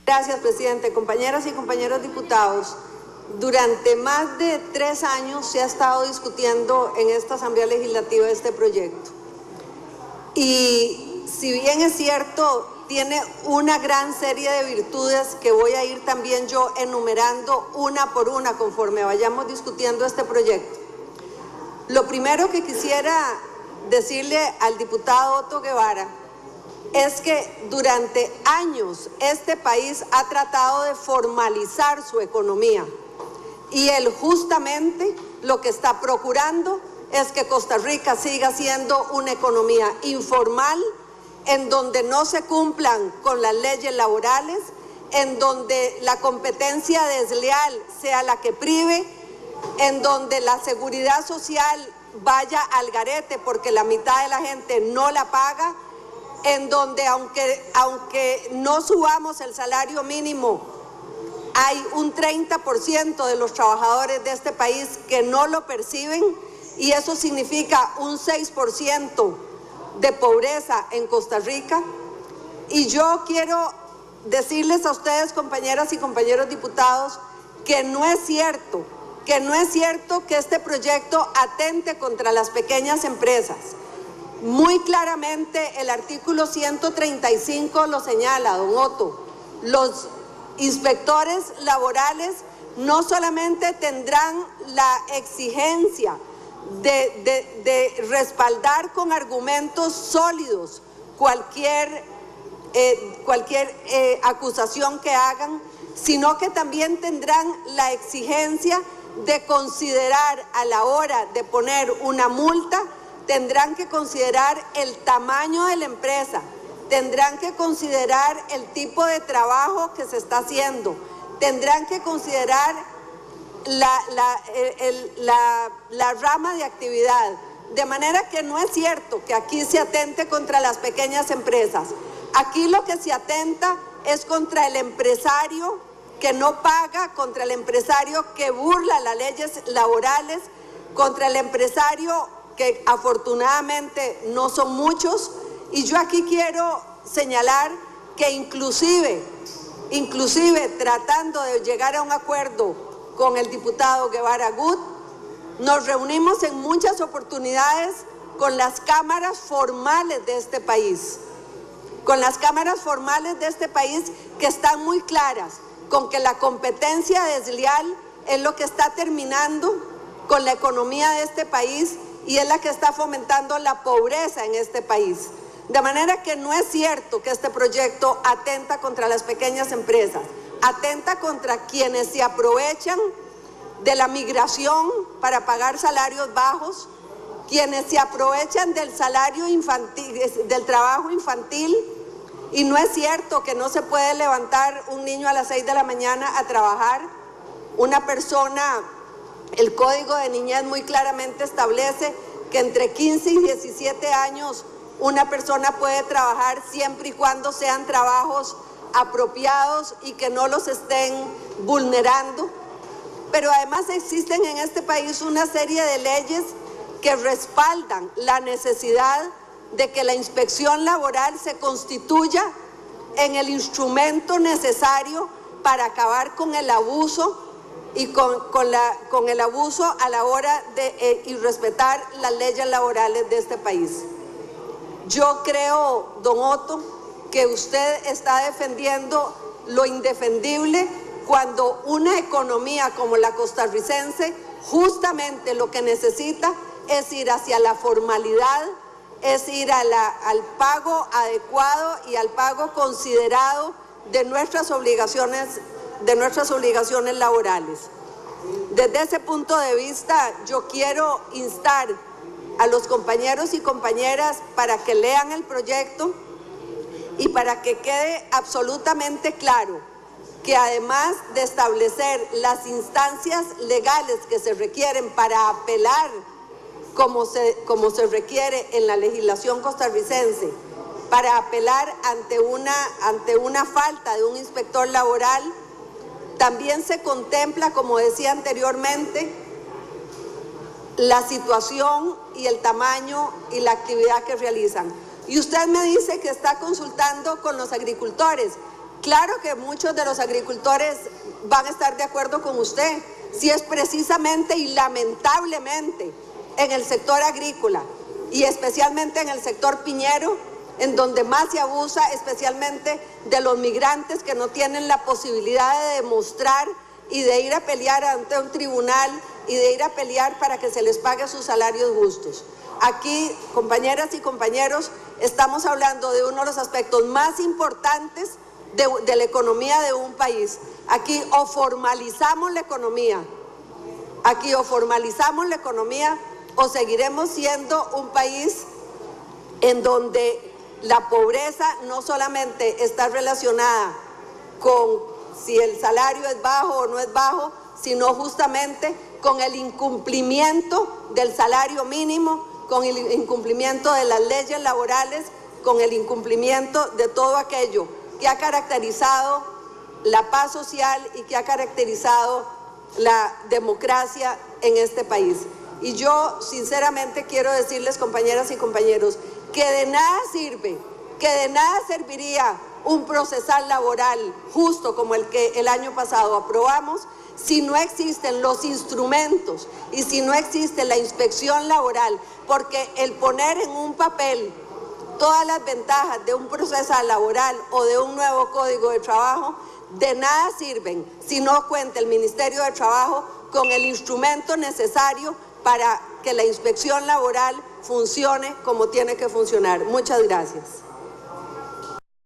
Gracias, presidente. Compañeras y compañeros diputados, durante más de 3 años se ha estado discutiendo en esta Asamblea Legislativa este proyecto. Y si bien es cierto, tiene una gran serie de virtudes que voy a ir también yo enumerando una por una conforme vayamos discutiendo este proyecto. Lo primero que quisiera decirle al diputado Otto Guevara es que durante años este país ha tratado de formalizar su economía y él justamente lo que está procurando es que Costa Rica siga siendo una economía informal, en donde no se cumplan con las leyes laborales, en donde la competencia desleal sea la que prive, en donde la seguridad social vaya al garete porque la mitad de la gente no la paga, en donde aunque no subamos el salario mínimo, hay un 30% de los trabajadores de este país que no lo perciben y eso significa un 6% de pobreza en Costa Rica. Y yo quiero decirles a ustedes, compañeras y compañeros diputados, que no es cierto que este proyecto atente contra las pequeñas empresas. Muy claramente el artículo 135 lo señala, don Otto. Los inspectores laborales no solamente tendrán la exigencia de respaldar con argumentos sólidos cualquier acusación que hagan, sino que también tendrán la exigencia de considerar a la hora de poner una multa, tendrán que considerar el tamaño de la empresa, tendrán que considerar el tipo de trabajo que se está haciendo, tendrán que considerar la rama de actividad. De manera que no es cierto que aquí se atente contra las pequeñas empresas. Aquí lo que se atenta es contra el empresario que no paga, contra el empresario que burla las leyes laborales, contra el empresario que afortunadamente no son muchos. Y yo aquí quiero señalar que inclusive tratando de llegar a un acuerdo con el diputado Guevara Gut, nos reunimos en muchas oportunidades con las cámaras formales de este país, que están muy claras con que la competencia desleal es lo que está terminando con la economía de este país y es la que está fomentando la pobreza en este país. De manera que no es cierto que este proyecto atenta contra las pequeñas empresas, atenta contra quienes se aprovechan de la migración para pagar salarios bajos, quienes se aprovechan del salario infantil, del trabajo infantil. Y no es cierto que no se puede levantar un niño a las 6 de la mañana a trabajar. Una persona, el Código de Niñez muy claramente establece que entre 15 y 17 años una persona puede trabajar siempre y cuando sean trabajos apropiados y que no los estén vulnerando. Pero además existen en este país una serie de leyes que respaldan la necesidad de que la inspección laboral se constituya en el instrumento necesario para acabar con el abuso y con el abuso a la hora de irrespetar las leyes laborales de este país. Yo creo, don Otto, que usted está defendiendo lo indefendible cuando una economía como la costarricense justamente lo que necesita es ir hacia la formalidad, es ir al pago adecuado y al pago considerado de nuestras obligaciones laborales. Desde ese punto de vista, yo quiero instar a los compañeros y compañeras para que lean el proyecto y para que quede absolutamente claro que además de establecer las instancias legales que se requieren para apelar como se requiere en la legislación costarricense, para apelar ante una falta de un inspector laboral, también se contempla, como decía anteriormente, la situación y el tamaño y la actividad que realizan. Y usted me dice que está consultando con los agricultores, Claro que muchos de los agricultores van a estar de acuerdo con usted, si es precisamente y lamentablemente en el sector agrícola y especialmente en el sector piñero, en donde más se abusa, especialmente de los migrantes que no tienen la posibilidad de demostrar y de ir a pelear ante un tribunal y de ir a pelear para que se les pague sus salarios justos. Aquí, compañeras y compañeros, estamos hablando de uno de los aspectos más importantes de la economía de un país. Aquí o formalizamos la economía, o seguiremos siendo un país en donde la pobreza no solamente está relacionada con si el salario es bajo o no es bajo, sino justamente con el incumplimiento del salario mínimo, con el incumplimiento de las leyes laborales, con el incumplimiento de todo aquello que ha caracterizado la paz social y que ha caracterizado la democracia en este país. Y yo sinceramente quiero decirles, compañeras y compañeros, que de nada sirve, que de nada serviría un procesal laboral justo como el que el año pasado aprobamos si no existen los instrumentos y si no existe la inspección laboral, porque el poner en un papel todas las ventajas de un procesal laboral o de un nuevo código de trabajo de nada sirven si no cuenta el Ministerio de Trabajo con el instrumento necesario para que la inspección laboral funcione como tiene que funcionar. Muchas gracias.